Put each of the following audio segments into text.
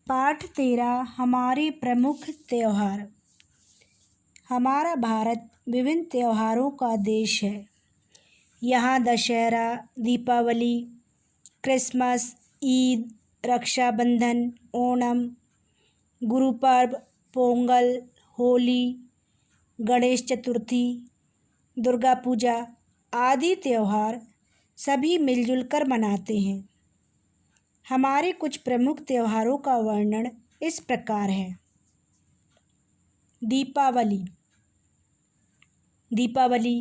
पाठ 13 हमारे प्रमुख त्यौहार। हमारा भारत विभिन्न त्योहारों का देश है। यहाँ दशहरा, दीपावली, क्रिसमस, ईद, रक्षाबंधन, ओणम, गुरुपर्व, पोंगल, होली, गणेश चतुर्थी, दुर्गा पूजा आदि त्योहार सभी मिलजुल कर मनाते हैं। हमारे कुछ प्रमुख त्योहारों का वर्णन इस प्रकार है। दीपावली। दीपावली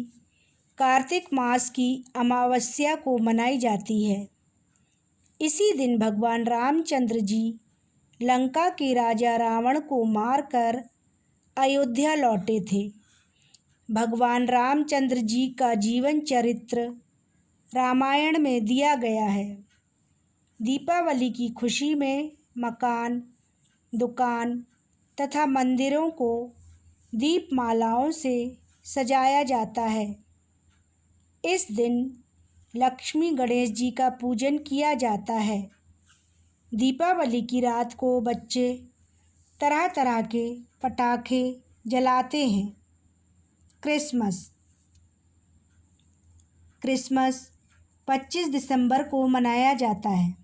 कार्तिक मास की अमावस्या को मनाई जाती है। इसी दिन भगवान रामचंद्र जी लंका के राजा रावण को मारकर अयोध्या लौटे थे। भगवान रामचंद्र जी का जीवन चरित्र रामायण में दिया गया है। दीपावली की खुशी में मकान, दुकान तथा मंदिरों को दीपमालाओं से सजाया जाता है। इस दिन लक्ष्मी गणेश जी का पूजन किया जाता है। दीपावली की रात को बच्चे तरह तरह के पटाखे जलाते हैं। क्रिसमस। क्रिसमस 25 दिसंबर को मनाया जाता है।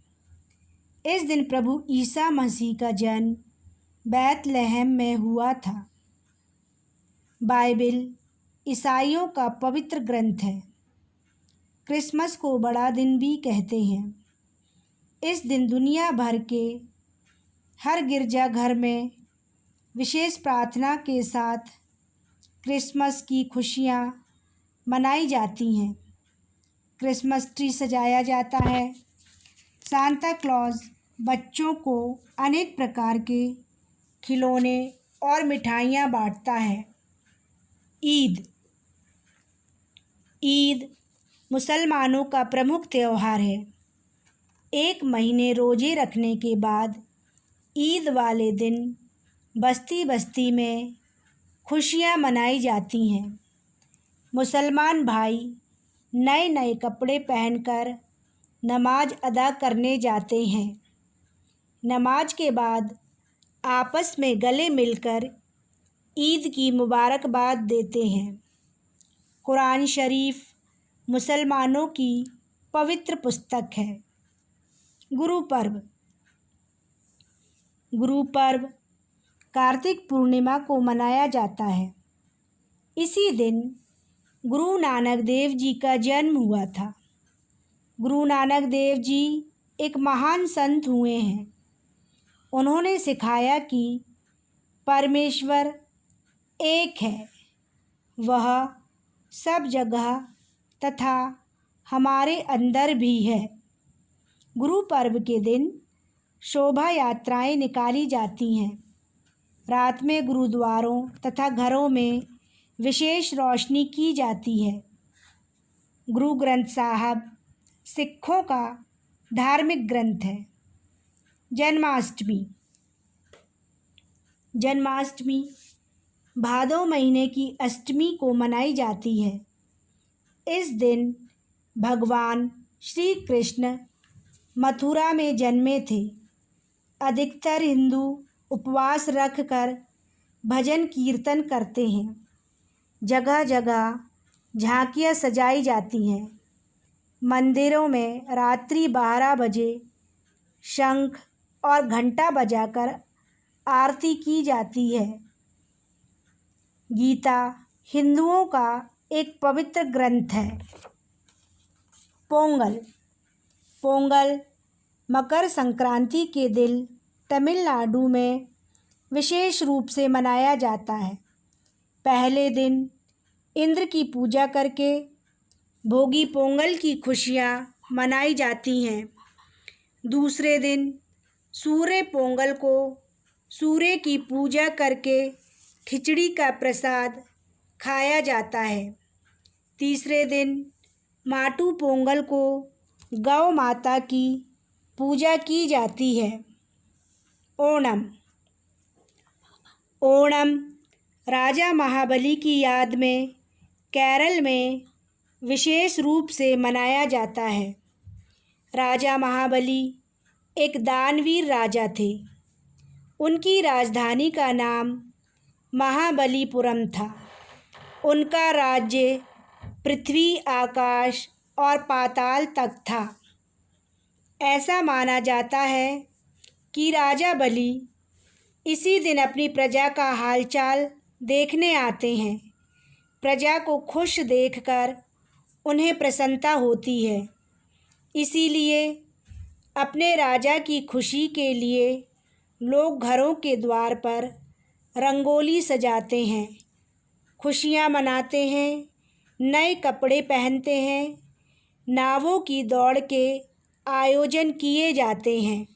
इस दिन प्रभु ईसा मसीह का जन्म बैतलहम में हुआ था। बाइबिल ईसाइयों का पवित्र ग्रंथ है। क्रिसमस को बड़ा दिन भी कहते हैं। इस दिन दुनिया भर के हर गिरजाघर में विशेष प्रार्थना के साथ क्रिसमस की खुशियाँ मनाई जाती हैं। क्रिसमस ट्री सजाया जाता है। सांता क्लॉज बच्चों को अनेक प्रकार के खिलौने और मिठाइयाँ बांटता है। ईद। ईद मुसलमानों का प्रमुख त्यौहार है। 1 महीने रोजे रखने के बाद ईद वाले दिन बस्ती बस्ती में खुशियाँ मनाई जाती हैं। मुसलमान भाई नए नए कपड़े पहनकर नमाज अदा करने जाते हैं। नमाज के बाद आपस में गले मिलकर ईद की मुबारकबाद देते हैं। कुरान शरीफ मुसलमानों की पवित्र पुस्तक है। गुरुपर्व। गुरुपर्व कार्तिक पूर्णिमा को मनाया जाता है। इसी दिन गुरु नानक देव जी का जन्म हुआ था। गुरु नानक देव जी एक महान संत हुए हैं। उन्होंने सिखाया कि परमेश्वर एक है, वह सब जगह तथा हमारे अंदर भी है। गुरु पर्व के दिन शोभा यात्राएं निकाली जाती हैं। रात में गुरुद्वारों तथा घरों में विशेष रोशनी की जाती है। गुरु ग्रंथ साहब सिखों का धार्मिक ग्रंथ है। जन्माष्टमी। जन्माष्टमी भादो महीने की अष्टमी को मनाई जाती है। इस दिन भगवान श्री कृष्ण मथुरा में जन्मे थे। अधिकतर हिंदू उपवास रखकर भजन कीर्तन करते हैं। जगह जगह झांकियाँ सजाई जाती हैं। मंदिरों में रात्रि 12 बजे शंख और घंटा बजाकर आरती की जाती है। गीता हिंदुओं का एक पवित्र ग्रंथ है। पोंगल। पोंगल मकर संक्रांति के दिन तमिलनाडु में विशेष रूप से मनाया जाता है। पहले दिन इंद्र की पूजा करके भोगी पोंगल की खुशियाँ मनाई जाती हैं। दूसरे दिन सूर्य पोंगल को सूर्य की पूजा करके खिचड़ी का प्रसाद खाया जाता है। तीसरे दिन माटू पोंगल को गौ माता की पूजा की जाती है। ओणम। ओणम राजा महाबली की याद में केरल में विशेष रूप से मनाया जाता है। राजा महाबली एक दानवीर राजा थे। उनकी राजधानी का नाम महाबलीपुरम था। उनका राज्य पृथ्वी, आकाश और पाताल तक था। ऐसा माना जाता है कि राजा बलि इसी दिन अपनी प्रजा का हालचाल देखने आते हैं। प्रजा को खुश देखकर उन्हें प्रसन्नता होती है, इसीलिए अपने राजा की खुशी के लिए लोग घरों के द्वार पर रंगोली सजाते हैं, खुशियाँ मनाते हैं, नए कपड़े पहनते हैं, नावों की दौड़ के आयोजन किए जाते हैं।